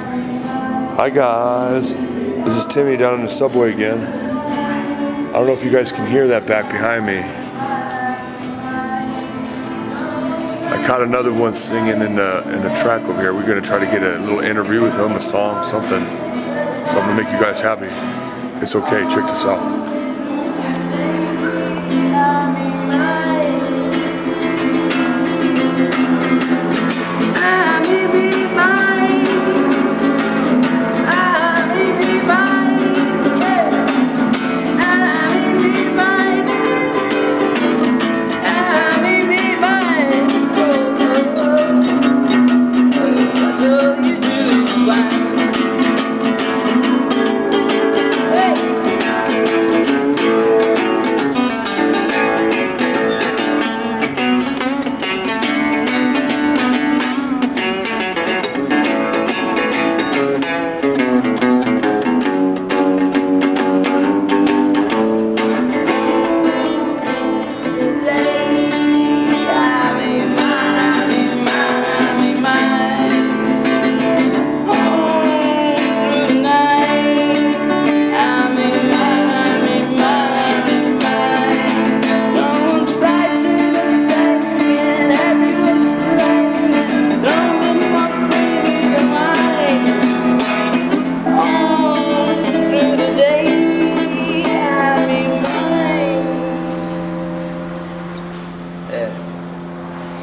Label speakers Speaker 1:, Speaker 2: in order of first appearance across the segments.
Speaker 1: Hi guys, this is Timmy down in the subway again. I don't know if you guys can hear that back behind me. I caught another one singing in the track over here. We're gonna try to get a little interview with him, a song, something to make you guys happy. It's okay, check this out.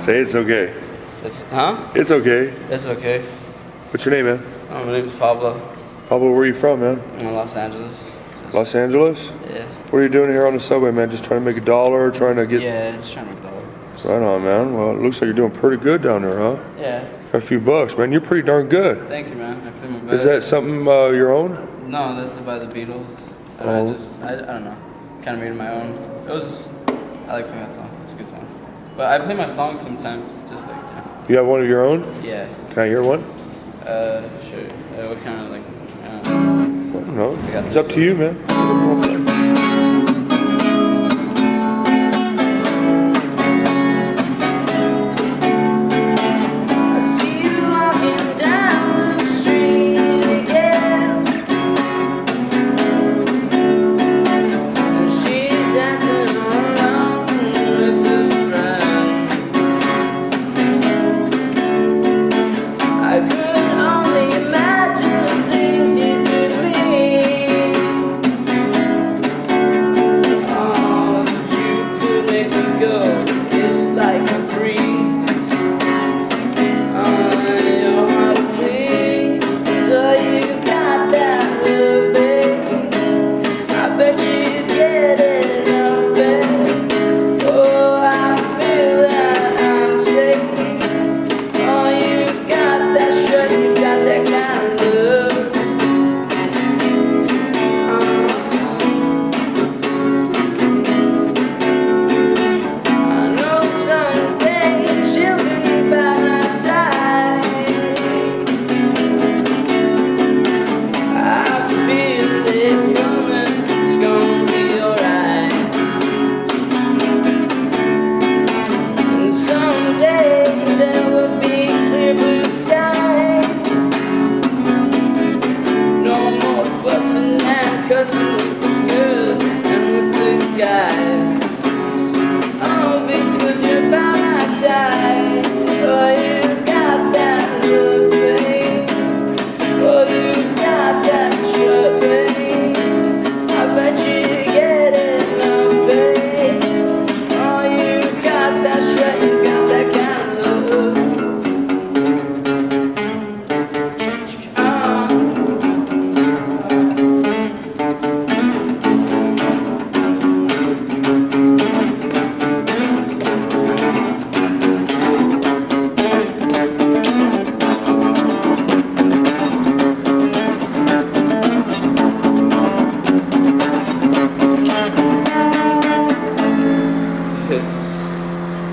Speaker 1: Say it's okay. It's okay.
Speaker 2: It's okay.
Speaker 1: What's your name, man?
Speaker 2: My name is Pablo.
Speaker 1: Pablo, where are you from, man?
Speaker 2: I'm in Los Angeles.
Speaker 1: Los Angeles?
Speaker 2: Yeah.
Speaker 1: What are you doing here on the subway, man? Just trying to make $1, trying to get...
Speaker 2: Yeah, just trying to make $1.
Speaker 1: Right on, man. Well, it looks like you're doing pretty good down there, huh?
Speaker 2: Yeah.
Speaker 1: Got a few bucks, man. You're pretty darn good.
Speaker 2: Thank you, man. I play my best.
Speaker 1: Is that something your own?
Speaker 2: No, that's by the Beatles. And I don't know. Kind of made it my own. It was I like playing that song. It's a good song. But I play my songs sometimes, just like,
Speaker 1: You have one of your own?
Speaker 2: Yeah.
Speaker 1: Can I hear one?
Speaker 2: Sure. What kind of, like,
Speaker 1: I don't know. It's up to you, man.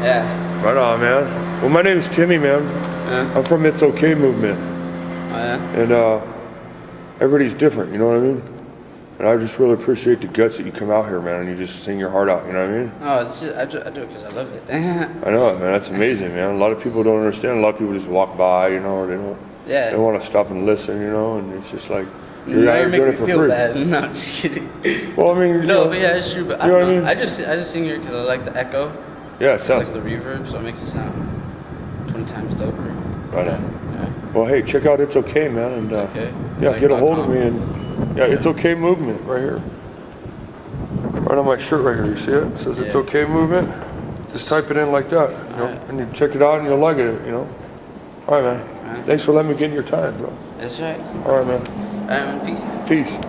Speaker 2: Yeah.
Speaker 1: Right on, man. Well, my name's Timmy, man.
Speaker 2: Yeah.
Speaker 1: I'm from Itsokay movement.
Speaker 2: Oh, yeah?
Speaker 1: And everybody's different, you know what I mean? And I just really appreciate the guts that you come out here, man, and you just sing your heart out, you know what I mean?
Speaker 2: Oh, it's just, I do it because I love it.
Speaker 1: I know it, man. That's amazing, man. A lot of people don't understand. A lot of people just walk by, you know, or they don't
Speaker 2: Yeah.
Speaker 1: They want to stop and listen, you know, and it's just like
Speaker 2: You're
Speaker 1: doing
Speaker 2: making
Speaker 1: it
Speaker 2: me
Speaker 1: for
Speaker 2: feel
Speaker 1: free.
Speaker 2: bad. No, I'm just kidding.
Speaker 1: Well, I mean, you
Speaker 2: No,
Speaker 1: know,
Speaker 2: but yeah, it's true. But I
Speaker 1: you know
Speaker 2: don't
Speaker 1: what I
Speaker 2: know.
Speaker 1: mean?
Speaker 2: I just sing here because I like the echo.
Speaker 1: Yeah, it
Speaker 2: It's
Speaker 1: sounds
Speaker 2: like the reverb, so it makes it sound 20 times doper.
Speaker 1: right on.
Speaker 2: Yeah.
Speaker 1: Well, hey, check out It's Okay, man, and
Speaker 2: It's okay.
Speaker 1: yeah,
Speaker 2: Like
Speaker 1: get a hold of
Speaker 2: .com.
Speaker 1: me, and yeah, It's Okay movement right here, right on my shirt right here. You see it? It says It's
Speaker 2: Yeah.
Speaker 1: Okay movement. Just type it in like that, you know,
Speaker 2: Alright.
Speaker 1: and you check it out, and you'll like it, you know. All right, man.
Speaker 2: Alright.
Speaker 1: Thanks for letting me get in your time, bro.
Speaker 2: That's right.
Speaker 1: All right, man.
Speaker 2: Peace.
Speaker 1: Peace.